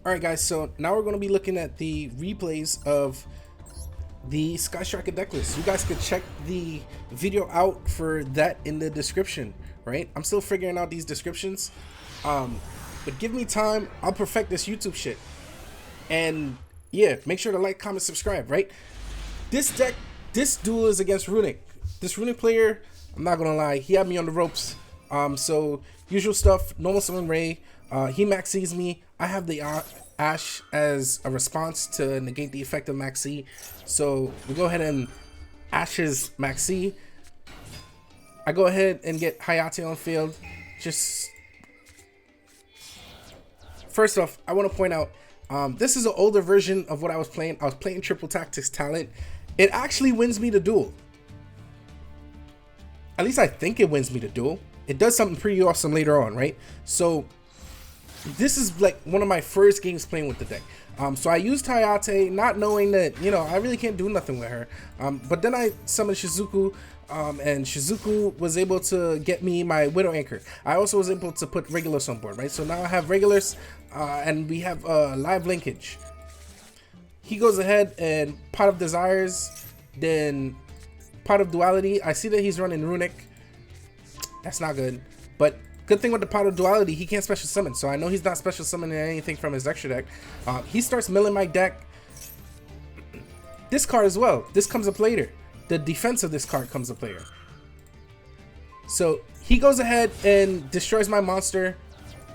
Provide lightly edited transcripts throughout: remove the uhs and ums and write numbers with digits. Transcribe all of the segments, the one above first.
Alright guys, so now we're going to be looking at the replays of the Sky Striker Decklist. You guys could check the video out for that in the description, right? I'm still figuring out these descriptions, but give me time, I'll perfect this YouTube shit. And yeah, make sure to like, comment, subscribe, right? This duel is against Runick. This Runick player, I'm not gonna lie, he had me on the ropes. So usual stuff, normal summon Ray, he maxes me. I have the Ash as a response to negate the effect of Maxi. So we go ahead and Ash's Maxi. I go ahead and get Hayate on field. Just first off, I want to point out, this is an older version of what I was playing. I was playing Triple Tactics Talent. It actually wins me the duel. At least I think it wins me the duel. It does something pretty awesome later on, right? So this is like one of my first games playing with the deck. So I used Hayate, not knowing that, you know, I really can't do nothing with her. But then I summoned Shizuku, and Shizuku was able to get me my Widow Anchor. I also was able to put Regulus on board, right? So now I have Regulus, and we have live linkage. He goes ahead and Pot of Desires, then Pot of Duality. I see that he's running Runick. That's not good, but good thing with the Pot of Duality, he can't special summon, so I know he's not special summoning anything from his extra deck. He starts milling my deck. This card as well, this comes up later. The defense of this card comes up later. So he goes ahead and destroys my monster.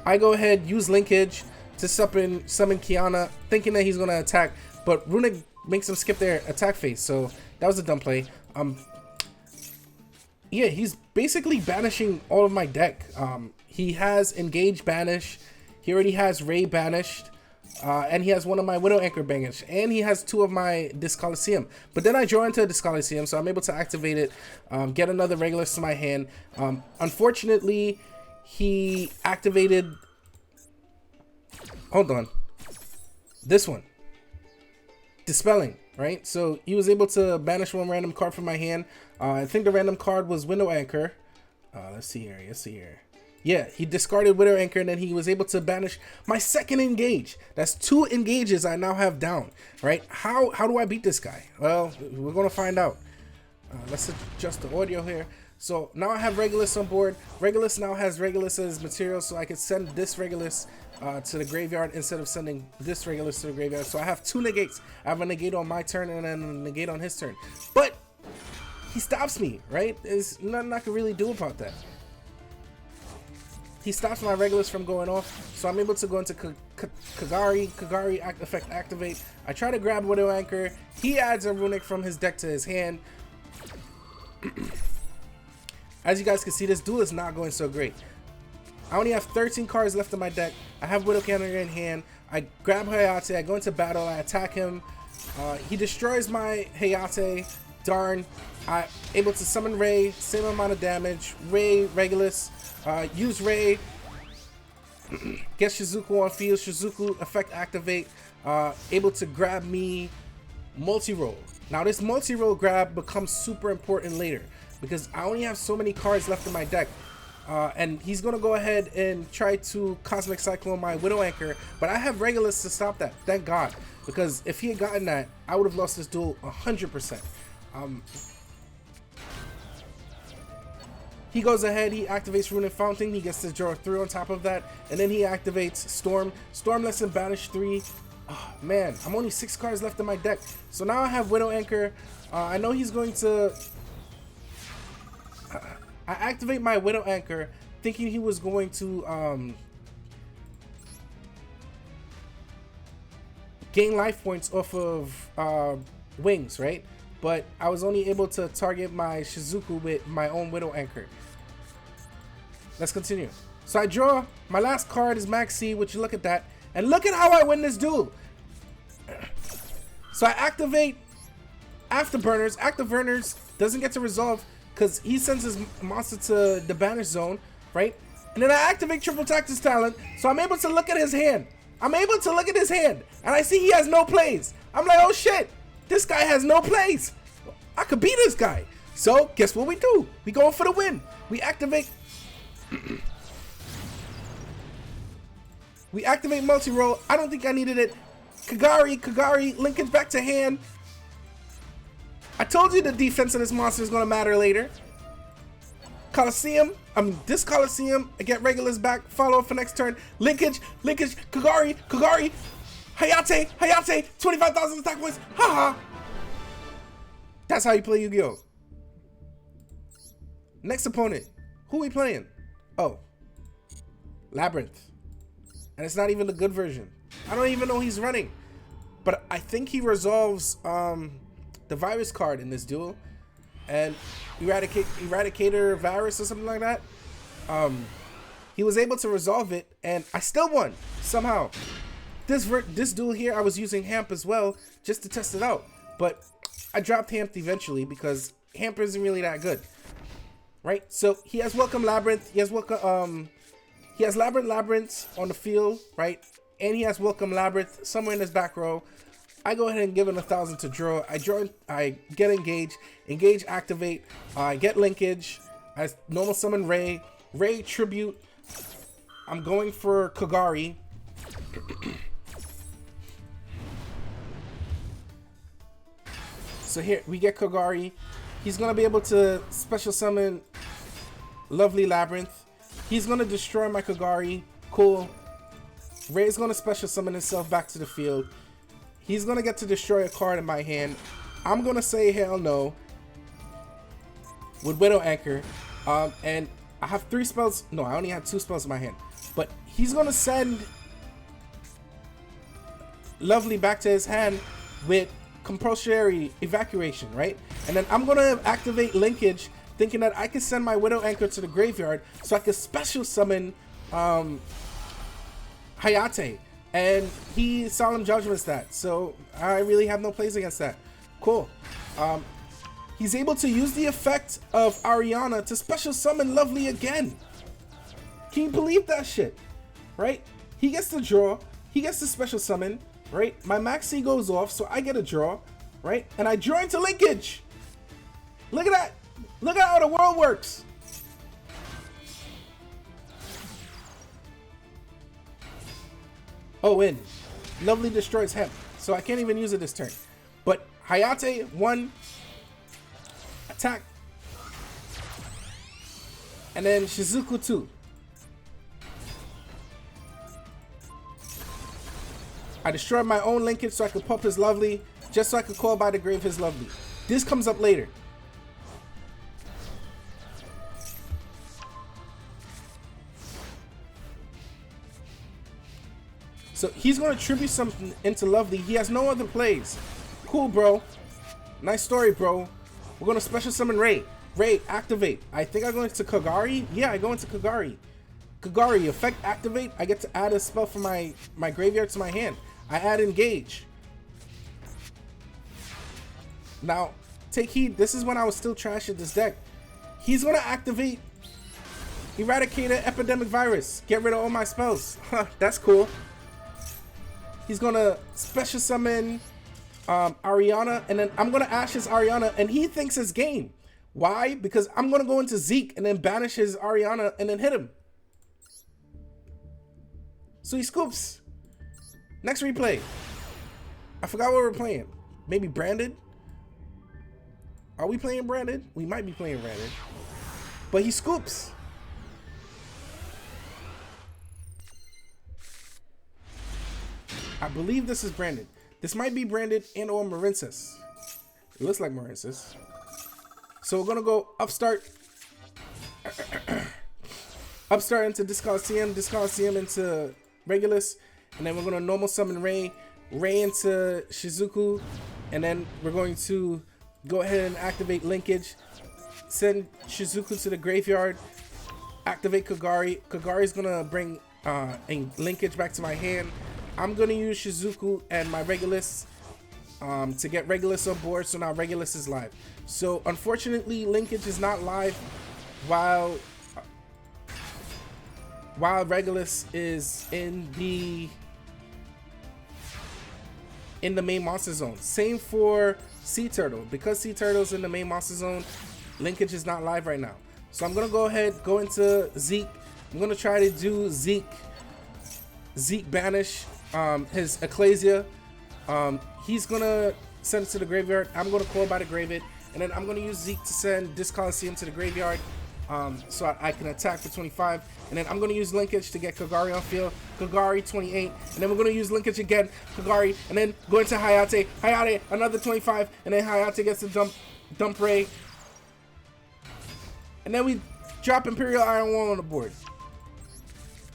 I go ahead, use linkage to summon Kiana, thinking that he's going to attack, but Runick makes him skip their attack phase, so that was a dumb play. Yeah, he's basically banishing all of my deck. He has Engage banished, he already has Ray banished, and he has one of my Widow Anchor banished, and he has two of my Discoliseum. But then I draw into a Discoliseum, so I'm able to activate it, get another Regulus to my hand. Unfortunately, he activated, hold on, this one, Dispelling, right? So he was able to banish one random card from my hand. I think the random card was Widow Anchor. Let's see here. Yeah, he discarded Widow Anchor, and then he was able to banish my second Engage. That's 2 engages I now have down, right? How do I beat this guy? Well, we're gonna find out. Let's adjust the audio here. So now I have Regulus on board. Regulus now has Regulus as material, so I can send this Regulus to the graveyard instead of sending this Regulus to the graveyard. So I have 2 negates. I have a negate on my turn and then a negate on his turn. But he stops me, right? There's nothing I can really do about that. He stops my Regulus from going off, so I'm able to go into Kagari effect activate. I try to grab Widow Anchor. He adds a Runick from his deck to his hand. As you guys can see, this duel is not going so great. I only have 13 cards left in my deck. I have Widow Anchor in hand. I grab Hayate, I go into battle, I attack him. He destroys my Hayate. Darn. I'm able to summon Ray, same amount of damage. Ray, Regulus, use Ray, get Shizuku on field, Shizuku effect activate, able to grab me multi-roll. Now this multi-roll grab becomes super important later because I only have so many cards left in my deck. And he's gonna go ahead and try to Cosmic Cyclone my Widow Anchor, but I have Regulus to stop that, thank God, because if he had gotten that, I would have lost this duel 100%. He goes ahead, he activates Runick Fountain, he gets to draw 3 on top of that, and then he activates Storm. Storm lets him banish 3. Oh, man, I'm only 6 cards left in my deck. So now I have Widow Anchor. I know he's going to... I activate my Widow Anchor, thinking he was going to gain life points off of Wings, right? But I was only able to target my Shizuku with my own Widow Anchor. Let's continue. So I draw, my last card is Maxi, which look at that. And look at how I win this duel. So I activate Afterburners. Afterburners doesn't get to resolve because he sends his monster to the banish zone, right? And then I activate Triple Tactics Talent, so I'm able to look at his hand. And I see he has no plays. I'm like, oh shit. This guy has no plays. I could beat this guy. So guess what we do? We going for the win. We activate We activate multi-roll. I don't think I needed it. Kagari, linkage back to hand. I told you the defense of this monster is going to matter later. Coliseum, this Coliseum, I get Regulus back, follow up for next turn. Linkage, Kagari, Hayate, 25,000 attack points, haha. That's how you play Yu-Gi-Oh! Next opponent, who we playing? Oh, Labrynth. And it's not even the good version. I don't even know he's running. But I think he resolves the virus card in this duel. And Eradicator virus or something like that. He was able to resolve it, and I still won somehow. This duel here, I was using Hamp as well just to test it out, but I dropped Hamp eventually because Hamp isn't really that good, right? So he has Welcome Labrynth. He has Labrynth on the field, right? And he has Welcome Labrynth somewhere in his back row. I go ahead and give him 1,000 to draw. I get engage activate. I get linkage. I normal summon Ray tribute. I'm going for Kagari. So here we get Kagari. He's gonna be able to special summon Lovely Labrynth. He's gonna destroy my Kagari. Cool. Ray's gonna special summon himself back to the field. He's gonna get to destroy a card in my hand. I'm gonna say hell no with Widow Anchor. And I have 3 spells. No, I only had 2 spells in my hand. But he's gonna send Lovely back to his hand with compulsory evacuation, right? And then I'm gonna activate linkage, thinking that I can send my Widow Anchor to the graveyard so I can special summon Hayate. And he Solemn Judgments that, so I really have no plays against that. Cool. He's able to use the effect of Ariana to special summon Lovely again. Can you believe that shit? Right? He gets to draw. He gets to special summon. Right? My Maxi goes off, so I get a draw. Right? And I draw into linkage. Look at that. Look at how the world works. Oh, and Lovely destroys Hemp, so I can't even use it this turn. But Hayate, 1 attack, and then Shizuku, 2. I destroyed my own linkage so I could pop his Lovely, just so I could call by the grave his Lovely. This comes up later. So he's going to tribute something into Lovely. He has no other plays. Cool, bro. Nice story, bro. We're going to special summon Ray. Ray, activate. I think I go into Kagari. Yeah, I go into Kagari. Kagari, effect activate. I get to add a spell from my graveyard to my hand. I add engage. Now, take heed. This is when I was still trash at this deck. He's going to activate Eradicator Epidemic Virus. Get rid of all my spells. That's cool. He's gonna special summon Ariana, and then I'm gonna Ash his Ariana, and he thinks it's game. Why? Because I'm gonna go into Zeke and then banish his Ariana and then hit him. So he scoops. Next replay. I forgot what we're playing. Maybe Branded? Are we playing Branded? We might be playing Branded. But he scoops. I believe this is Branded. This might be Branded and or Marincess. It looks like Marincess. So we're gonna go Upstart. Upstart into this Coliseum into Regulus. And then we're gonna normal summon Ray into Shizuku. And then we're going to go ahead and activate linkage. Send Shizuku to the graveyard. Activate Kagari. Kagari's gonna bring a linkage back to my hand. I'm gonna use Shizuku and my Regulus to get Regulus on board, so now Regulus is live. So unfortunately, linkage is not live while Regulus is in the main monster zone. Same for Sea Turtle. Because Sea Turtle's in the main monster zone, linkage is not live right now. So I'm gonna go ahead, go into Zeke. I'm gonna try to do Zeke Zeke banish his Ecclesia. He's gonna send it to the graveyard. I'm gonna call by the grave it, and then I'm gonna use Zeke to send this Coliseum to the graveyard, so I can attack for 25. And then I'm gonna use linkage to get Kagari on field. Kagari 28, and then we're gonna use linkage again. Kagari, and then go into Hayate. Hayate another 25, and then Hayate gets the dump ray, and then we drop Imperial Iron Wall on the board.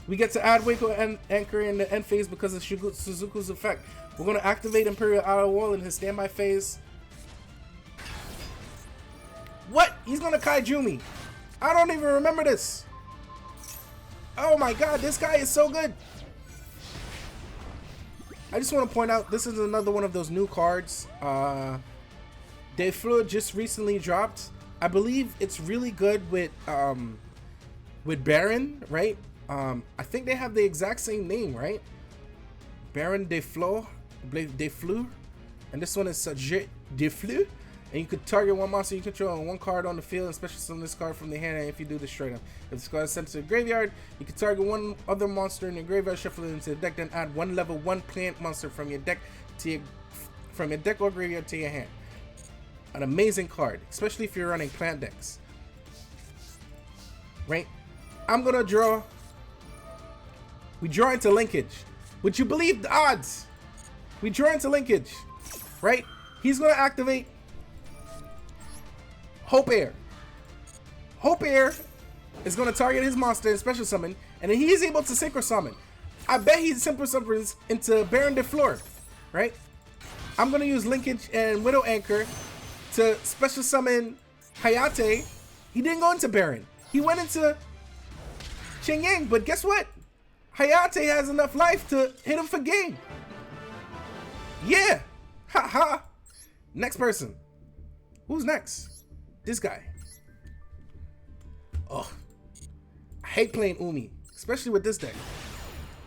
We get to add Waco and Anchor in the end phase because of Suzuku's effect. We're going to activate Imperial Iron Wall in his standby phase. What? He's going to Kaiju me. I don't even remember this. Oh my god, this guy is so good. I just want to point out, this is another one of those new cards. Defleur just recently dropped. I believe it's really good with Baron, right? I think they have the exact same name, right? Baron Defleur, and this one is Sajit Defleur. And you could target one monster you control and one card on the field, and special summon this card from the hand. And if you do this straight up, if this card is sent to the graveyard, you can target one other monster in the graveyard, shuffle it into the deck, then add one level 1 plant monster from your deck to your deck or graveyard to your hand. An amazing card, especially if you're running plant decks. Right? I'm gonna draw. We draw into linkage. Would you believe the odds? We draw into linkage, right? He's gonna activate Hope Air. Hope Air is gonna target his monster and special summon, and then he is able to synchro summon. I bet he synchro summons into Baron Defleur, right? I'm gonna use linkage and Widow Anchor to special summon Hayate. He didn't go into Baron. He went into Ching Yang, but guess what? Hayate has enough life to hit him for game. Yeah. Ha ha. Next person. Who's next? This guy. Oh. I hate playing Umi, especially with this deck.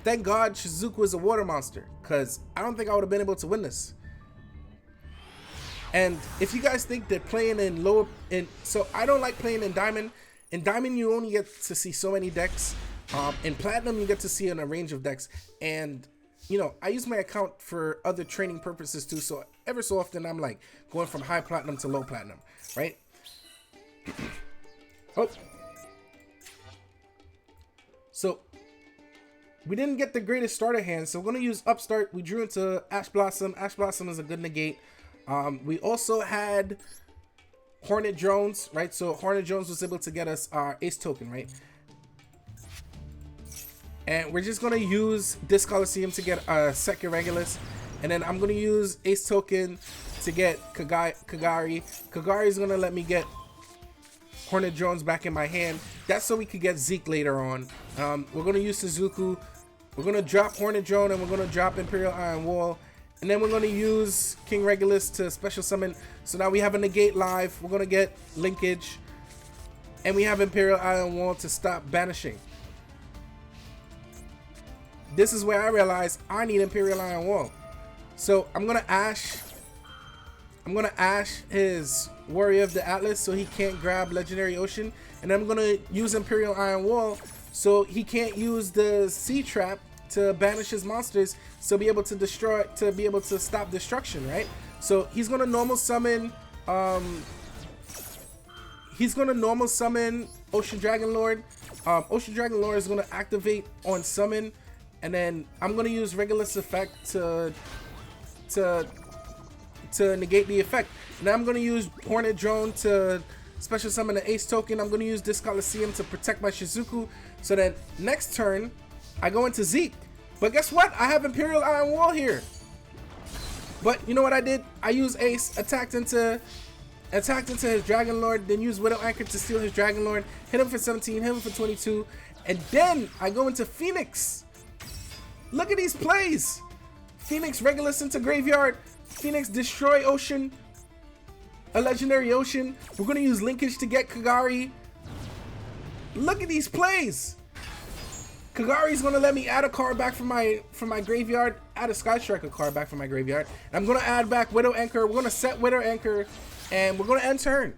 Thank God Shizuku is a water monster, because I don't think I would have been able to win this. And if you guys think that playing in lower, so I don't like playing in Diamond. In Diamond, you only get to see so many decks. In Platinum, you get to see in a range of decks. And, you know, I use my account for other training purposes too. So ever so often, I'm like going from high Platinum to low Platinum, right? Oh. So we didn't get the greatest starter hand. So we're going to use Upstart. We drew into Ash Blossom. Ash Blossom is a good negate. We also had Hornet Drones, right? So Hornet Drones was able to get us our Ace token, right? And we're just gonna use this Coliseum to get second Regulus, and then I'm gonna use Ace token to get Kagari. Kagari is gonna let me get Hornet Drones back in my hand. That's so we could get Zeke later on. We're gonna use Suzuku. We're gonna drop Hornet Drone, and we're gonna drop Imperial Iron Wall. And then we're going to use King Regulus to special summon. So now we have a negate live. We're going to get linkage. And we have Imperial Iron Wall to stop banishing. This is where I realize I need Imperial Iron Wall. So I'm going to Ash his Warrior of the Atlas so he can't grab Legendary Ocean. And then I'm going to use Imperial Iron Wall so he can't use the Sea Trap to banish his monsters, so be able to destroy, to be able to stop destruction, right? So he's gonna normal summon Ocean Dragon Lord. Ocean Dragon Lord is gonna activate on summon, and then I'm gonna use Regulus effect to negate the effect. And I'm gonna use Hornet Drone to special summon the Ace token. I'm gonna use this Coliseum to protect my Shizuku, so that next turn I go into Zeke. But guess what? I have Imperial Iron Wall here. But you know what I did? I used Ace, attacked into his Dragon Lord, then used Widow Anchor to steal his Dragon Lord, hit him for 17, hit him for 22, and then I go into Phoenix. Look at these plays. Phoenix Regulus into graveyard. Phoenix destroy Ocean, a Legendary Ocean. We're gonna use linkage to get Kagari. Look at these plays. Kagari's gonna let me add a card back from my graveyard, add a Sky Striker card back from my graveyard. And I'm gonna add back Widow Anchor. We're gonna set Widow Anchor, and we're gonna end turn.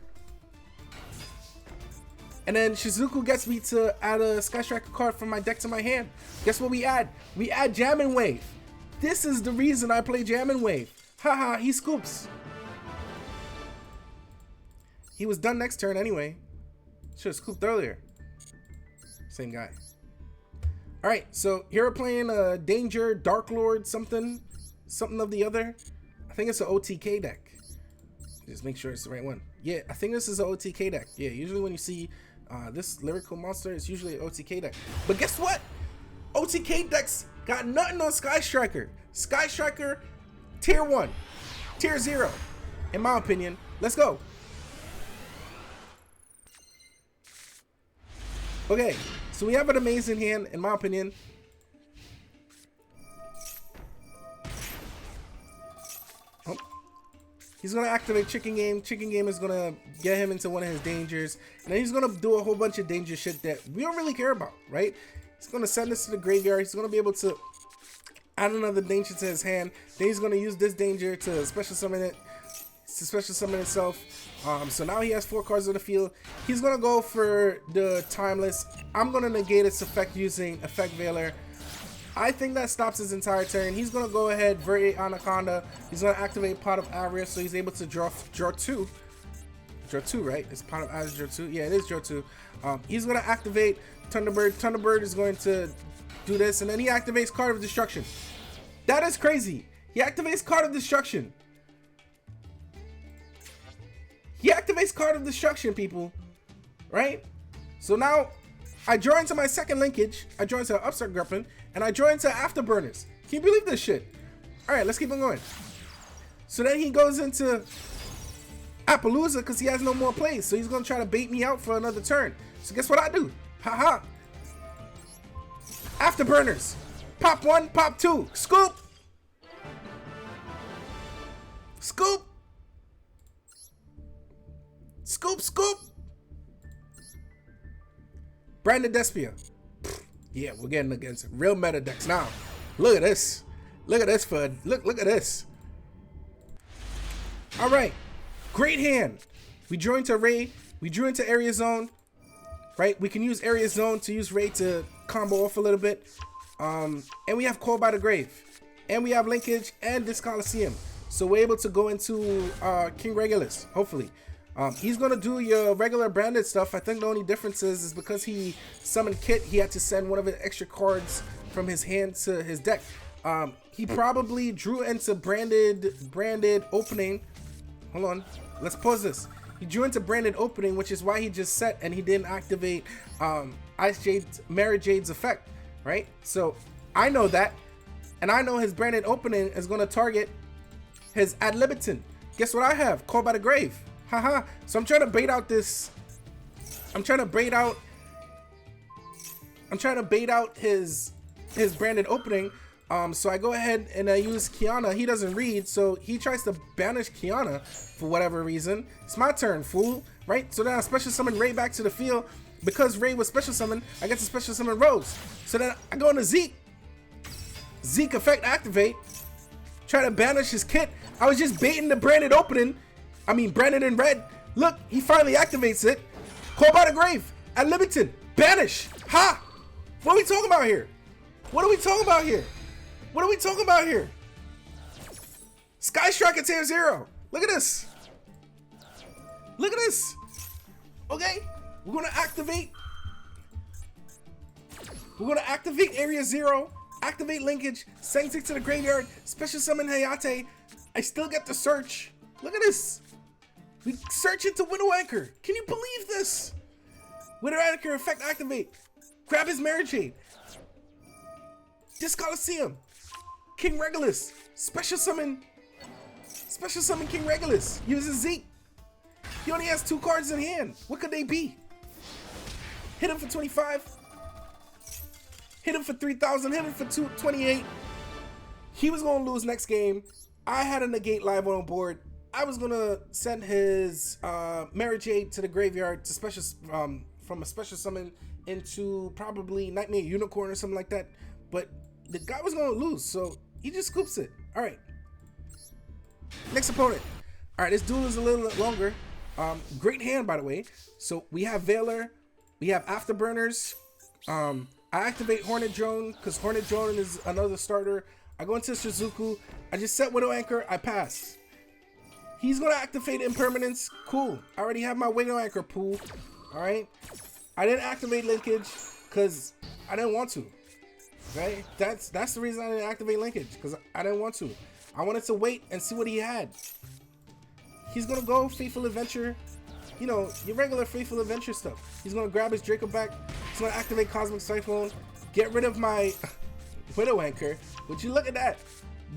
And then Shizuku gets me to add a Sky Striker card from my deck to my hand. Guess what we add? We add Jammin' Wave. This is the reason I play Jammin' Wave. Haha, he scoops. He was done next turn anyway. Should've scooped earlier. Same guy. Alright, so here we're playing Danger, Dark Lord, something of the other. I think it's an OTK deck. Just make sure it's the right one. Yeah, I think this is an OTK deck. Yeah, usually when you see this lyrical monster, it's usually an OTK deck. But guess what? OTK decks got nothing on Sky Striker. Sky Striker, tier 1, tier 0, in my opinion. Let's go. Okay, so we have an amazing hand, in my opinion. Oh. He's going to activate Chicken Game. Chicken Game is going to get him into one of his dangers. And then he's going to do a whole bunch of danger shit that we don't really care about, right? He's going to send this to the graveyard. He's going to be able to add another danger to his hand. Then he's going to use this danger to special summon it. To special summon itself. So now he has 4 cards on the field. He's gonna go for the Timeless. I'm gonna negate its effect using Effect Veiler. I think that stops his entire turn. He's gonna go ahead, Verdict Anaconda. He's gonna activate Pot of Avarice, so he's able to draw 2. Draw 2, right? It's Pot of Avarice, draw 2. Yeah, it is draw 2. He's gonna activate Thunderbird. Thunderbird is going to do this, and then he activates Card of Destruction. That is crazy. He activates Card of Destruction. He activates Card of Destruction, people, right? So now I draw into my second linkage. I draw into Upstart Gruppin, and I draw into Afterburners. Can you believe this shit? All right, let's keep on going. So then he goes into Appaloosa because he has no more plays. So he's going to try to bait me out for another turn. So guess what I do? Haha. Afterburners. Pop 1, pop 2. Scoop. Scoop. Scoop, scoop. Branded Despia. Yeah, we're getting against real meta decks now. Look at this. Look at this, Fud. Look at this. All right. Great hand. We drew into Ray. We drew into Area Zone. Right? We can use Area Zone to use Ray to combo off a little bit. And we have Call by the Grave. And we have Linkage and this Coliseum. So we're able to go into King Regulus, hopefully. He's gonna do your regular branded stuff. I think the only difference is because he summoned Kit, he had to send one of his extra cards from his hand to his deck. He probably drew into branded opening. Hold on, let's pause this. He drew into branded opening, which is why he just set and he didn't activate Mary Jade's effect, right? So I know that, and I know his branded opening is gonna target his Ad libitum. Guess what I have? Call by the Grave. Haha. So I'm trying to bait out this. I'm trying to bait out his branded opening. So I go ahead and I use Kiana. He doesn't read, so he tries to banish Kiana for whatever reason. It's my turn, fool. Right? So then I special summon Ray back to the field. Because Ray was special summoned, I get to special summon Rose. So then I go into Zeke. Zeke effect activate. Try to banish his Kit. I was just baiting the branded opening. I mean, branded in red. Look, he finally activates it. Call by the Grave. Ad libitum. Banish. Ha! What are we talking about here? What are we talking about here? What are we talking about here? Sky Striker tier 0. Look at this. Look at this. Okay, we're gonna activate. We're gonna activate Area 0. Activate Linkage. Send it to the graveyard. Special summon Hayate. I still get to search. Look at this. We search into Widow Anchor. Can you believe this? Widow Anchor effect activate. Grab his Mary Jade. This Coliseum. King Regulus. Special summon King Regulus. Uses Zeke. He only has 2 cards in hand. What could they be? Hit him for 25. Hit him for 3,000. Hit him for 228. He was going to lose next game. I had a negate live on board. I was going to send his Mary Jade to the graveyard to special from a special summon into probably Nightmare Unicorn or something like that. But the guy was going to lose, so he just scoops it. All right. Next opponent. All right, this duel is a little longer. Great hand, by the way. So we have Veiler. We have Afterburners. I activate Hornet Drone because Hornet Drone is another starter. I go into Shizuku. I just set Widow Anchor. I pass. He's going to activate Impermanence. Cool. I already have my Widow Anchor pool. All right. I didn't activate Linkage because I didn't want to. Okay. That's the reason I didn't activate Linkage, because I didn't want to. I wanted to wait and see what he had. He's going to go Fateful Adventure. You know, your regular Fateful Adventure stuff. He's going to grab his Draco back. He's going to activate Cosmic Cyclone. Get rid of my Widow Anchor. Would you look at that?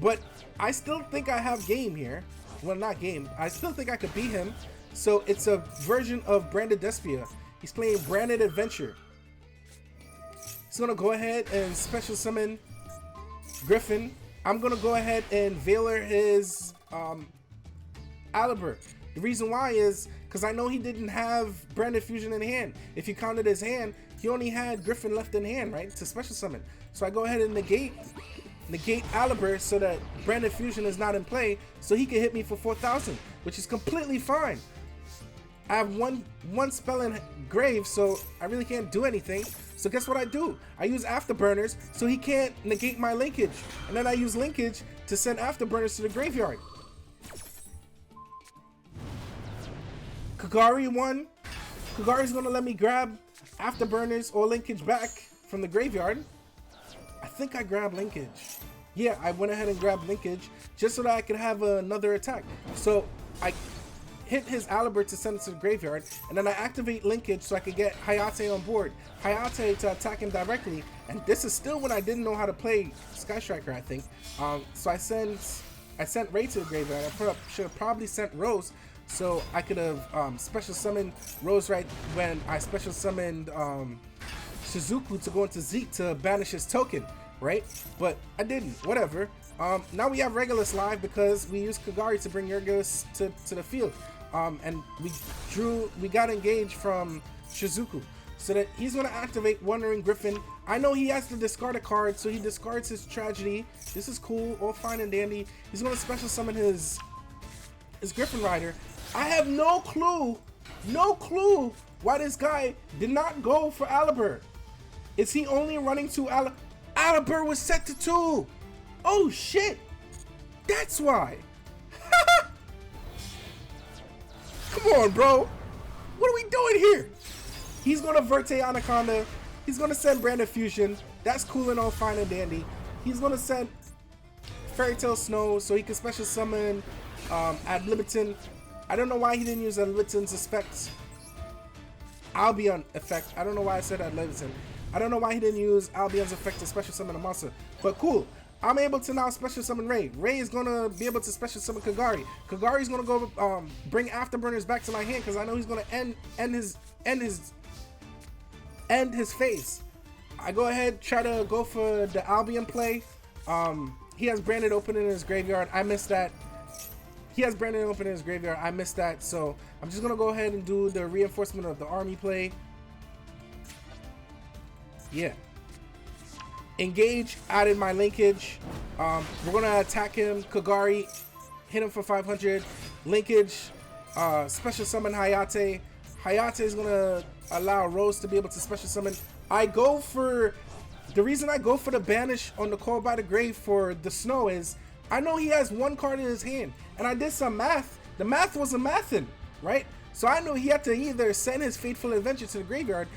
But I still think I have game here. Well, not game. I still think I could beat him. So it's a version of Branded Despia. He's playing Branded Adventure. He's going to go ahead and special summon Griffin. I'm going to go ahead and Veiler his Aliber. The reason why is because I know he didn't have Branded Fusion in hand. If you counted his hand, he only had Griffin left in hand, right? To special summon. So I go ahead and negate Aliber so that Branded Fusion is not in play, so he can hit me for 4,000, which is completely fine. I have one spell in Grave, so I really can't do anything. So guess what I do? I use Afterburners so he can't negate my Linkage. And then I use Linkage to send Afterburners to the graveyard. Kagari won. Kagari's gonna let me grab Afterburners or Linkage back from the graveyard. I think I grabbed Linkage. Yeah, I went ahead and grabbed Linkage just so that I could have another attack. So I hit his Aliber to send it to the graveyard, and then I activate Linkage so I could get Hayate on board. Hayate to attack him directly, and this is still when I didn't know how to play Sky Striker, I think. So I sent Ray to the graveyard. I should have probably sent Rose, so I could have special summoned Rose right when I special summoned Shizuku to go into Zeke to banish his token, right? But I didn't. Whatever. Now we have Regulus live because we used Kagari to bring Regulus to the field. And we got engaged from Shizuku, so that he's going to activate Wandering Griffin. I know he has to discard a card, so he discards his Tragedy. This is cool, all fine and dandy. He's going to special summon his Griffin Rider. I have no clue why this guy did not go for Aliber. Is he only running to Aliber was set to 2. Oh shit, that's why. Come on, bro. What are we doing here? He's going to Verte Anaconda. He's going to send Branded Fusion. That's cool and all fine and dandy. He's going to send Fairy Tail Snow so he can special summon Ad Libitum. I don't know why he didn't use Ad Libitum's effect. Albion effect. I don't know why I said Ad Libitum. I don't know why he didn't use Albion's effect to special summon a monster. But cool. I'm able to now special summon Ray. Ray is going to be able to special summon Kagari. Kagari's going to go bring Afterburners back to my hand because I know he's going to end his phase. I go ahead, try to go for the Albion play. He has Branded open in his graveyard. I missed that. He has Branded open in his graveyard. I missed that. So I'm just going to go ahead and do the reinforcement of the army play. Yeah. Engage, added my Linkage. We're gonna attack him. Kagari, hit him for 500. Linkage, special summon Hayate. Hayate is gonna allow Rose to be able to special summon. The reason I go for the banish on the Call by the Grave for the Snow is I know he has one card in his hand, and I did some math. The math wasn't mathin', right? So I knew he had to either send his Fateful Adventure to the graveyard,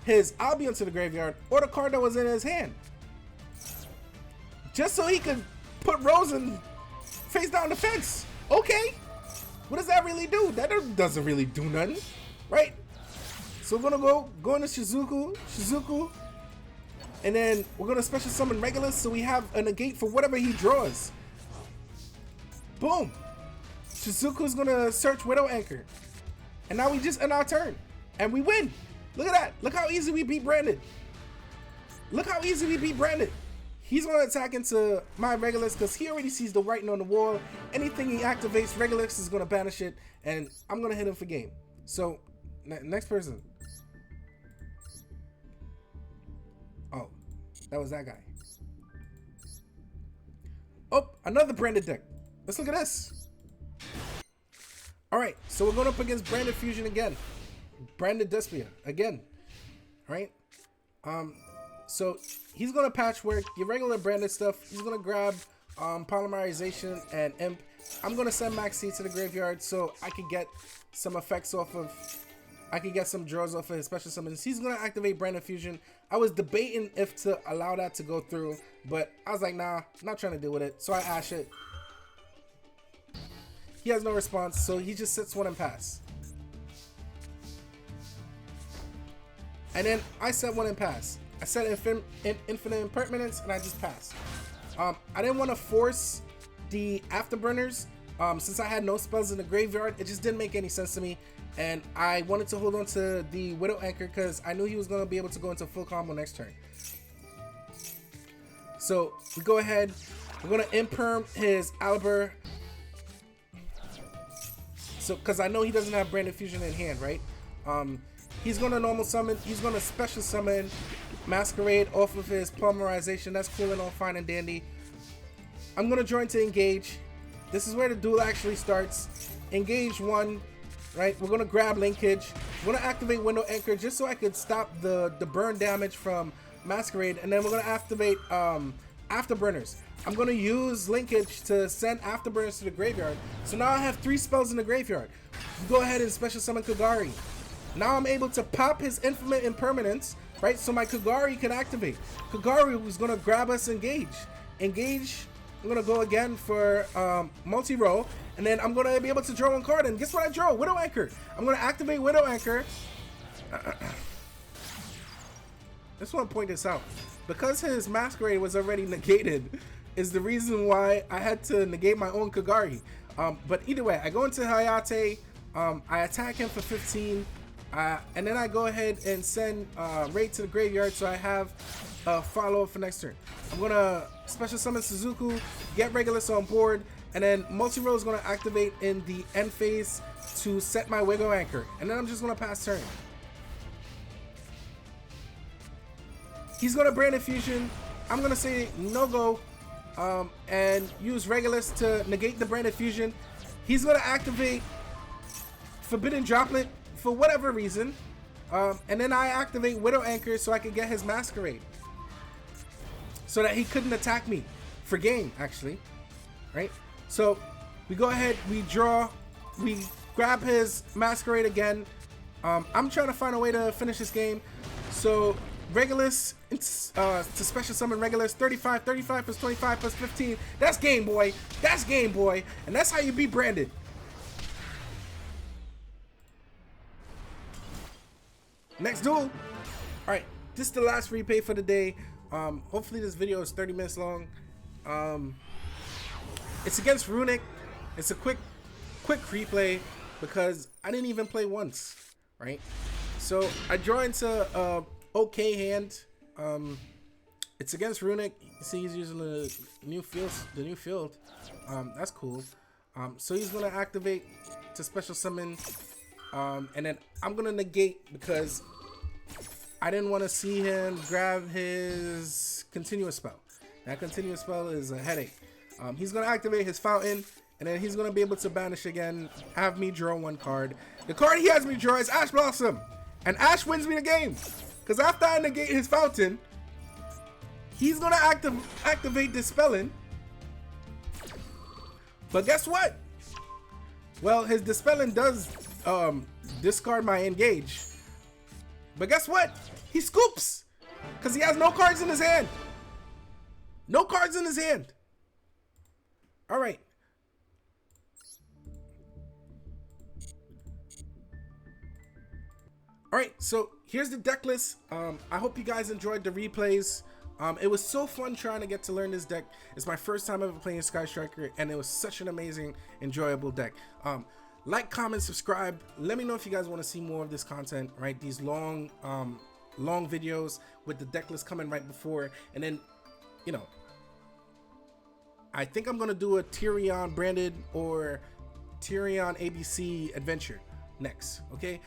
his Albion to the graveyard, or the card that was in his hand. Just so he could put Rose in face down the fence. Okay. What does that really do? That doesn't really do nothing, right? So we're gonna go into Shizuku, and then we're gonna special summon Regulus so we have a negate for whatever he draws. Boom. Shizuku's gonna search Widow Anchor. And now we just end our turn. And we win. Look at that. Look how easy we beat Branded. Look how easy we beat Branded. He's going to attack into my Regulus because he already sees the writing on the wall. Anything he activates, Regulus is going to banish it, and I'm going to hit him for game. So, next person. Oh, that was that guy. Oh, another Branded deck. Let's look at this. All right, so we're going up against Branded Fusion again. Branded Despia again. right? So he's gonna patchwork your regular branded stuff. He's gonna grab polymerization and imp. I'm gonna send Max C to the graveyard so I could get some effects off of, I could get some draws off of his special summons. He's gonna activate Branded Fusion. I was debating if to allow that to go through, but I was like, nah, not trying to deal with it. So I ash it. He has no response, so he just sits one and pass. And then I set one and pass. I set infinite impermanence and I just passed. I didn't want to force the afterburners since I had no spells in the graveyard. It just didn't make any sense to me, and I wanted to hold on to the Widow Anchor because I knew he was going to be able to go into full combo next turn. So we go ahead, we're going to imperm his Albert. So because I know he doesn't have Branded Fusion in hand, right? He's going to normal summon, he's going to special summon Masquerade off of his polymerization. That's cool and all fine and dandy. I'm going to join to engage. This is where the duel actually starts. Engage 1, right? We're going to grab linkage. We're going to activate Window Anchor just so I could stop the burn damage from Masquerade. And then we're going to activate Afterburners. I'm going to use linkage to send Afterburners to the graveyard. So now I have 3 spells in the graveyard. Go ahead and special summon Kagari. Now I'm able to pop his Infinite Impermanence, right? So my Kagari can activate. Kagari was going to grab us engage. Engage. I'm going to go again for multi-roll. And then I'm going to be able to draw 1 card. And guess what I draw? Widow Anchor. I'm going to activate Widow Anchor. Just want to point this out. Because his Masquerade was already negated is the reason why I had to negate my own Kagari. But either way, I go into Hayate. I attack him for 15. And then I go ahead and send Raid to the graveyard so I have a follow-up for next turn. I'm going to special summon Suzuku, get Regulus on board, and then multi-roll is going to activate in the end phase to set my Widow Anchor. And then I'm just going to pass turn. He's going to Branded Fusion. I'm going to say no-go and use Regulus to negate the Branded Fusion. He's going to activate Forbidden Droplet for whatever reason. And then I activate Widow Anchor so I can get his Masquerade. So that he couldn't attack me for game, actually. Right? So we go ahead, we draw, we grab his Masquerade again. I'm trying to find a way to finish this game. So Regulus, to special summon Regulus, 35 plus 25 plus 15. That's game, boy. That's game, boy. And that's how you beat Branded. Next duel. Alright, this is the last replay for the day. Hopefully this video is 30 minutes long. It's against Runick. It's a quick replay because I didn't even play once, right? So I draw into a okay hand. It's against Runick. You see he's using the new field. That's cool. So he's gonna activate to special summon. And then I'm gonna negate because I didn't want to see him grab his continuous spell. That continuous spell is a headache. He's gonna activate his fountain, and then he's gonna be able to banish again, have me draw 1 card. The card he has me draw is Ash Blossom, and Ash wins me the game. Cause after I negate his fountain, he's gonna activate Dispelling. But guess what? Well, his Dispelling does discard my engage. But guess what? He scoops because he has no cards in his hand. No cards in his hand. All right. All right, so here's the deck list. I hope you guys enjoyed the replays. It was so fun trying to get to learn this deck. It's my first time ever playing Sky Striker, and it was such an amazing, enjoyable deck. Like, comment, subscribe. Let me know if you guys want to see more of this content, right? These long videos with the deck list coming right before. And then, you know, I think I'm going to do a Tyrion branded or Tyrion ABC adventure next, okay?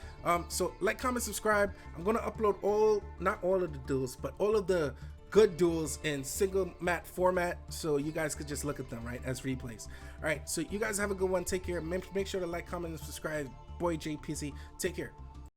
So like, comment, subscribe. I'm going to upload not all of the duels, but all of the good duels in single mat format, so you guys could just look at them, right, as replays. All right, so you guys have a good one. Take care. Make sure to like, comment, and subscribe. Boy JPC, take care.